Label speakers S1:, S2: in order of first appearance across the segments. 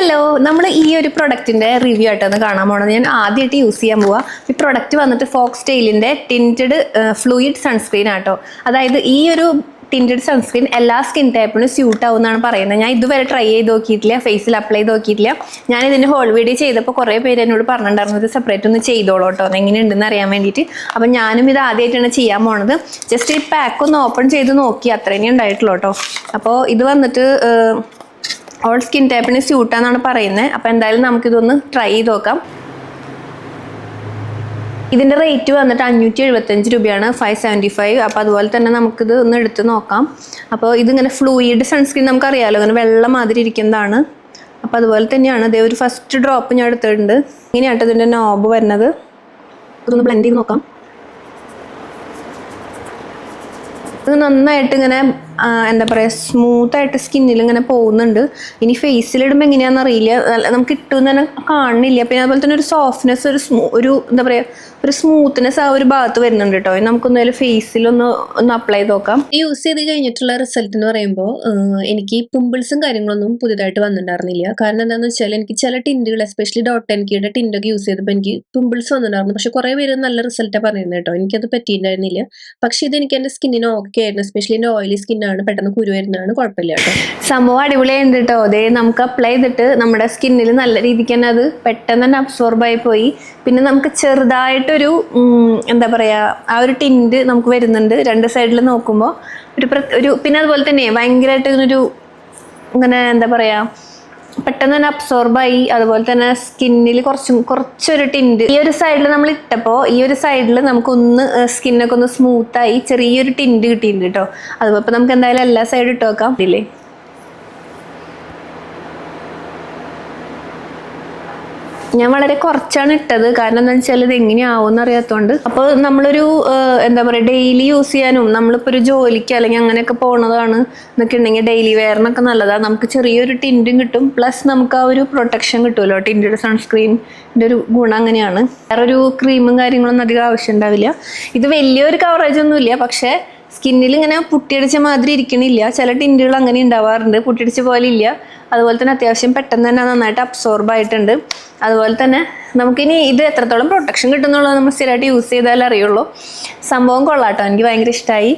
S1: Hello, നമ്മൾ ഈ ഒരു പ്രൊഡക്റ്റിന്റെ റിവ്യൂ ആയിട്ടൊന്ന് കാണാൻ പോണത്. ഞാൻ ആദ്യമായിട്ട് യൂസ് ചെയ്യാൻ പോവാ. ഈ പ്രൊഡക്റ്റ് വന്നിട്ട് ഫോക്സ് ടെയിലിന്റെ ടിൻറ്റഡ് ഫ്ലൂയിഡ് സൺസ്ക്രീൻ ആട്ടോ. അതായത് ഈ ഒരു ടിൻറ്റഡ് സൺസ്ക്രീൻ എല്ലാ സ്കിൻ ടൈപ്പിനും സ്യൂട്ട് ആവുമെന്നാണ് പറയുന്നത്. ഞാൻ ഇതുവരെ ട്രൈ ചെയ്ത് നോക്കിയിട്ടില്ല, ഫേസിൽ അപ്ലൈ ചെയ്ത് നോക്കിയിട്ടില്ല. ഞാൻ ഇതിന്റെ ഹോൾ വീഡിയോ ചെയ്തപ്പോൾ കുറേ പേര് എന്നോട് പറഞ്ഞിട്ടുണ്ടായിരുന്നു ഇത് സെപ്പറേറ്റ് ഒന്ന് ചെയ്തോളൂ കേട്ടോ, എങ്ങനെയുണ്ടെന്ന് അറിയാൻ വേണ്ടിയിട്ട്. അപ്പം ഞാനും ഇത് ആദ്യമായിട്ടാണ് ചെയ്യാൻ പോണത്. ജസ്റ്റ് ഈ പാക്ക് ഒന്ന് ഓപ്പൺ ചെയ്ത് നോക്കി, അത്രേനേ ഉണ്ടായിട്ടുള്ളൂ കേട്ടോ. അപ്പോൾ ഇത് വന്നിട്ട് ഓൾ സ്കിൻ ടൈപ്പിന് സ്യൂട്ടാന്നാണ് പറയുന്നത്. അപ്പോൾ എന്തായാലും നമുക്കിതൊന്ന് ട്രൈ ചെയ്ത് നോക്കാം. ഇതിൻ്റെ റേറ്റ് വന്നിട്ട് 575 രൂപയാണ്, 575. അപ്പോൾ അതുപോലെ തന്നെ നമുക്കിത് ഒന്ന് എടുത്ത് നോക്കാം. അപ്പോൾ ഇതിങ്ങനെ ഫ്ലൂയിഡ് സൺസ്ക്രീൻ നമുക്കറിയാമല്ലോ, ഇങ്ങനെ വെള്ളം മാതിരി ഇരിക്കുന്നതാണ്. അപ്പോൾ അതുപോലെ തന്നെയാണ് ഇതേ ഒരു ഫസ്റ്റ് ഡ്രോപ്പ് ഞാൻ എടുത്തിട്ടുണ്ട്. ഇങ്ങനെയാട്ടോ ഇതിൻ്റെ നോബ് വരുന്നത്. ഇതൊന്ന് ബ്ലെൻഡ് ചെയ്ത് നോക്കാം. ഇത് നന്നായിട്ട് ഇങ്ങനെ എന്താ പറയുക, സ്മൂത്തായിട്ട് സ്കിന്നിൽ ഇങ്ങനെ പോകുന്നുണ്ട്. ഇനി ഫേസിലിടുമ്പോൾ എങ്ങനെയാണെന്ന് അറിയില്ല, നമുക്ക് ഇട്ടും തന്നെ കാണുന്നില്ല. പിന്നെ അതുപോലെ തന്നെ ഒരു സോഫ്റ്റ്നെസ്, ഒരു എന്താ പറയുക, ഒരു സ്മൂത്ത്നെസ് ആ ഒരു ഭാഗത്ത് വരുന്നുണ്ട് കേട്ടോ. നമുക്കൊന്ന് ഫേസിലൊന്ന് അപ്ലൈ ചെയ്ത് നോക്കാം. യൂസ് ചെയ്ത് കഴിഞ്ഞിട്ടുള്ള റിസൾട്ട് എന്ന് പറയുമ്പോൾ എനിക്ക് പിമ്പിൾസും കാര്യങ്ങളൊന്നും പുതിയതായിട്ട് വന്നിട്ടുണ്ടായിരുന്നില്ല. കാരണം എന്താണെന്ന് വെച്ചാൽ എനിക്ക് ചില ടിൻറ്റുകൾ, എസ്പെഷ്യലി ഡോട്ട്-ആൻഡ്-കീയുടെ ടിൻറ്റൊക്കെ യൂസ് ചെയ്തപ്പോൾ എനിക്ക് പിമ്പിൾസ് വന്നിട്ടുണ്ടായിരുന്നു. പക്ഷെ കുറേ പേര് നല്ല റിസൾട്ടാണ് പറയുന്നത് കേട്ടോ. എനിക്കത് പറ്റിയിട്ടുണ്ടായിരുന്നില്ല. പക്ഷെ ഇതെനിക്ക് എൻ്റെ സ്കിന്നിന് ഓക്കെ ആയിരുന്നു. എസ്പെഷ്യലി എൻ്റെ ഓയിലി സ്കിന്നാണ്, പെട്ടെന്ന് കുരു വരുന്നതാണ്, കുഴപ്പമില്ല കേട്ടോ. സംഭവം അടിപൊളിയായിട്ട് കേട്ടോ. അതേ നമുക്ക് അപ്ലൈ ചെയ്തിട്ട് നമ്മുടെ സ്കിന്നിൽ നല്ല രീതിക്ക് തന്നെ അത് പെട്ടെന്ന് തന്നെ അബ്സോർബായി പോയി. പിന്നെ നമുക്ക് ചെറുതായിട്ടൊരു എന്താ പറയുക, ആ ഒരു ടിൻറ്റ് നമുക്ക് വരുന്നുണ്ട് രണ്ട് സൈഡിൽ നോക്കുമ്പോൾ. പിന്നെ അതുപോലെ തന്നെ ഭയങ്കരമായിട്ട് ഇങ്ങനെ എന്താ പറയുക, പെട്ടെന്ന് തന്നെ അബ്സോർബായി. അതുപോലെ തന്നെ സ്കിന്നിൽ കുറച്ചൊരു ടിൻറ്റ് ഈ ഒരു സൈഡിൽ നമ്മൾ ഇട്ടപ്പോൾ ഈ ഒരു സൈഡിൽ നമുക്കൊന്ന് സ്കിന്നൊക്കെ ഒന്ന് സ്മൂത്തായി ചെറിയൊരു ടിൻറ്റ് കിട്ടിയിട്ടുണ്ട് കേട്ടോ. അതുപോലെ നമുക്ക് എന്തായാലും എല്ലാ സൈഡും ഇട്ട് വെക്കാം. ഇല്ലേ, ഞാൻ വളരെ കുറച്ചാണ് ഇട്ടത്. കാരണം എന്താണെന്ന് വെച്ചാൽ ഇത് എങ്ങനെയാവുമെന്ന് അറിയാത്തതുകൊണ്ട്. അപ്പോൾ നമ്മളൊരു എന്താ പറയുക, ഡെയിലി യൂസ് ചെയ്യാനും നമ്മളിപ്പോൾ ഒരു ജോലിക്ക് അല്ലെങ്കിൽ അങ്ങനെയൊക്കെ പോണതാണ് എന്നൊക്കെ ഉണ്ടെങ്കിൽ ഡെയിലി വെയറിനൊക്കെ നല്ലതാണ്. നമുക്ക് ചെറിയൊരു ടിൻറ്റും കിട്ടും, പ്ലസ് നമുക്ക് ആ ഒരു പ്രൊട്ടക്ഷൻ കിട്ടുമല്ലോ. ടിൻറ്റഡ് സൺസ്ക്രീനിൻ്റെ ഒരു ഗുണം അങ്ങനെയാണ്. വേറൊരു ക്രീമും കാര്യങ്ങളൊന്നും അധികം ആവശ്യം ഉണ്ടാവില്ല. ഇത് വലിയൊരു കവറേജ് ഒന്നുമില്ല, പക്ഷേ സ്കിന്നിൽ ഇങ്ങനെ പുട്ടിയടിച്ച മാതിരി ഇരിക്കണില്ല. ചില ടിൻറ്റുകൾ അങ്ങനെ ഉണ്ടാവാറുണ്ട്, പുട്ടിയടിച്ച പോലെ ഇല്ല. അതുപോലെ തന്നെ അത്യാവശ്യം പെട്ടെന്ന് തന്നെ നന്നായിട്ട് അബ്സോർബ് ആയിട്ടുണ്ട്. അതുപോലെ തന്നെ നമുക്കിനി ഇത് എത്രത്തോളം പ്രൊട്ടക്ഷൻ കിട്ടുന്നുള്ളത് നമ്മൾ സ്ഥിരമായിട്ട് യൂസ് ചെയ്താലേ അറിയുള്ളൂ. സംഭവം കൊള്ളാട്ടോ, എനിക്ക് ഭയങ്കര ഇഷ്ടമായി.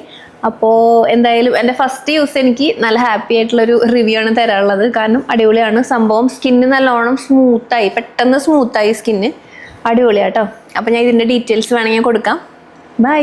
S1: അപ്പോൾ എന്തായാലും എൻ്റെ ഫസ്റ്റ് യൂസ് എനിക്ക് നല്ല ഹാപ്പി ആയിട്ടുള്ളൊരു റിവ്യൂ ആണ് തരാനുള്ളത്. കാരണം അടിപൊളിയാണ് സംഭവം. സ്കിന്ന് നല്ലോണം സ്മൂത്തായി, പെട്ടെന്ന് സ്മൂത്തായി സ്കിന്ന്. അടിപൊളിയാട്ടോ. അപ്പോൾ ഞാൻ ഇതിൻ്റെ ഡീറ്റെയിൽസ് വേണമെങ്കിൽ കൊടുക്കാം. ബൈ.